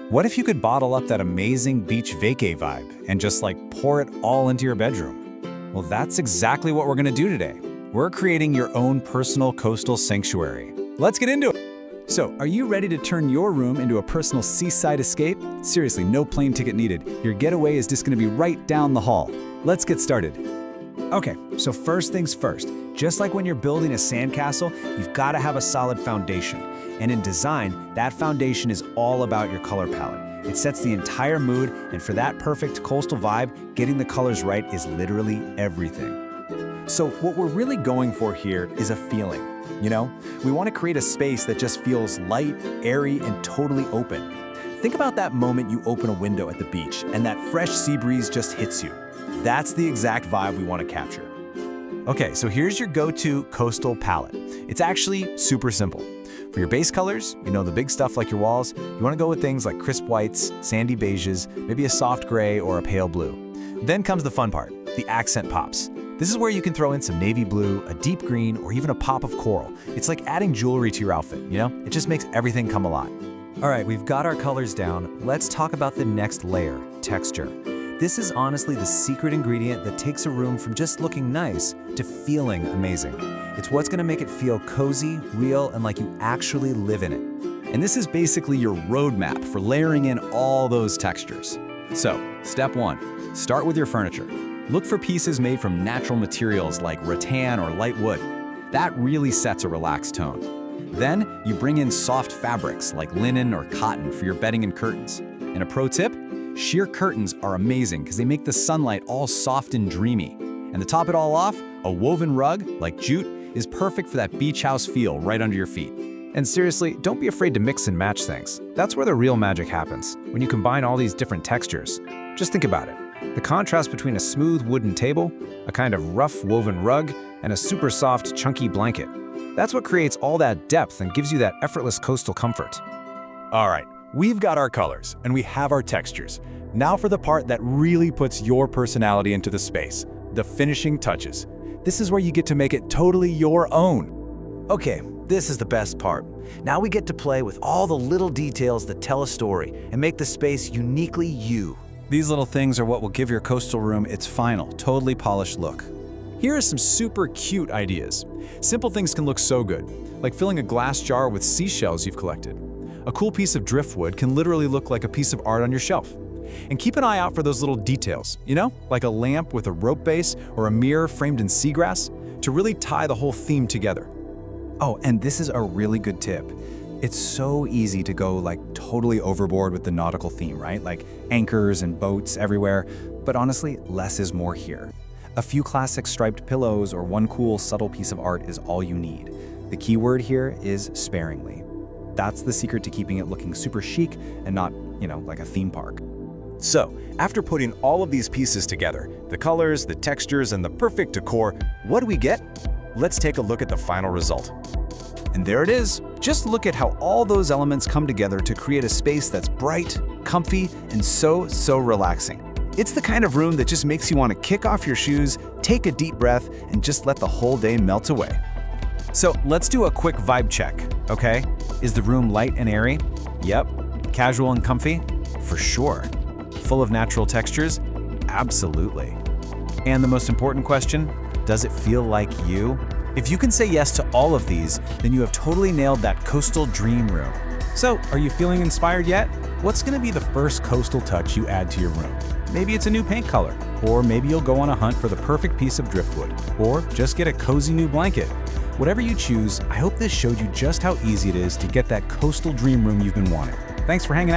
What if you could bottle up that amazing beach vacay vibe and just pour it all into your bedroom? Well, that's exactly what we're gonna do today. We're creating your own personal coastal sanctuary. Let's get into it. So, are you ready to turn your room into a personal seaside escape? Seriously, no plane ticket needed. Your getaway is just gonna be right down the hall. Let's get started. Okay, so first things first. Just like when you're building a sandcastle, you've got to have a solid foundation. And in design, that foundation is all about your color palette. It sets the entire mood, and for that perfect coastal vibe, getting the colors right is literally everything. So what we're really going for here is a feeling. We want to create a space that just feels light, airy, and totally open. Think about that moment you open a window at the beach and that fresh sea breeze just hits you. That's the exact vibe we want to capture. Okay, so here's your go-to coastal palette. It's actually super simple. For your base colors, the big stuff like your walls, you want to go with things like crisp whites, sandy beiges, maybe a soft gray or a pale blue. Then comes the fun part, the accent pops. This is where you can throw in some navy blue, a deep green, or even a pop of coral. It's like adding jewelry to your outfit, It just makes everything come alive. All right, we've got our colors down. Let's talk about the next layer, texture. This is honestly the secret ingredient that takes a room from just looking nice to feeling amazing. It's what's gonna make it feel cozy, real, and like you actually live in it. And this is basically your roadmap for layering in all those textures. So, step one, start with your furniture. Look for pieces made from natural materials like rattan or light wood. That really sets a relaxed tone. Then, you bring in soft fabrics like linen or cotton for your bedding and curtains. And a pro tip, sheer curtains are amazing because they make the sunlight all soft and dreamy. And to top it all off, a woven rug, like jute, is perfect for that beach house feel right under your feet. And seriously, don't be afraid to mix and match things. That's where the real magic happens, when you combine all these different textures. Just think about it. The contrast between a smooth wooden table, a kind of rough woven rug, and a super soft, chunky blanket. That's what creates all that depth and gives you that effortless coastal comfort. All right. We've got our colors, and we have our textures. Now for the part that really puts your personality into the space, the finishing touches. This is where you get to make it totally your own. Okay, this is the best part. Now we get to play with all the little details that tell a story and make the space uniquely you. These little things are what will give your coastal room its final, totally polished look. Here are some super cute ideas. Simple things can look so good, like filling a glass jar with seashells you've collected. A cool piece of driftwood can literally look like a piece of art on your shelf. And keep an eye out for those little details, like a lamp with a rope base or a mirror framed in seagrass, to really tie the whole theme together. Oh, and this is a really good tip. It's so easy to go totally overboard with the nautical theme, right? Like anchors and boats everywhere. But honestly, less is more here. A few classic striped pillows or one cool subtle piece of art is all you need. The key word here is sparingly. That's the secret to keeping it looking super chic and not, like a theme park. So, after putting all of these pieces together, the colors, the textures, and the perfect decor, what do we get? Let's take a look at the final result. And there it is. Just look at how all those elements come together to create a space that's bright, comfy, and so relaxing. It's the kind of room that just makes you want to kick off your shoes, take a deep breath, and just let the whole day melt away. So let's do a quick vibe check, okay? Is the room light and airy? Yep. Casual and comfy? For sure. Full of natural textures? Absolutely. And the most important question, does it feel like you? If you can say yes to all of these, then you have totally nailed that coastal dream room. So, are you feeling inspired yet? What's gonna be the first coastal touch you add to your room? Maybe it's a new paint color, or maybe you'll go on a hunt for the perfect piece of driftwood, or just get a cozy new blanket. Whatever you choose, I hope this showed you just how easy it is to get that coastal dream room you've been wanting. Thanks for hanging out.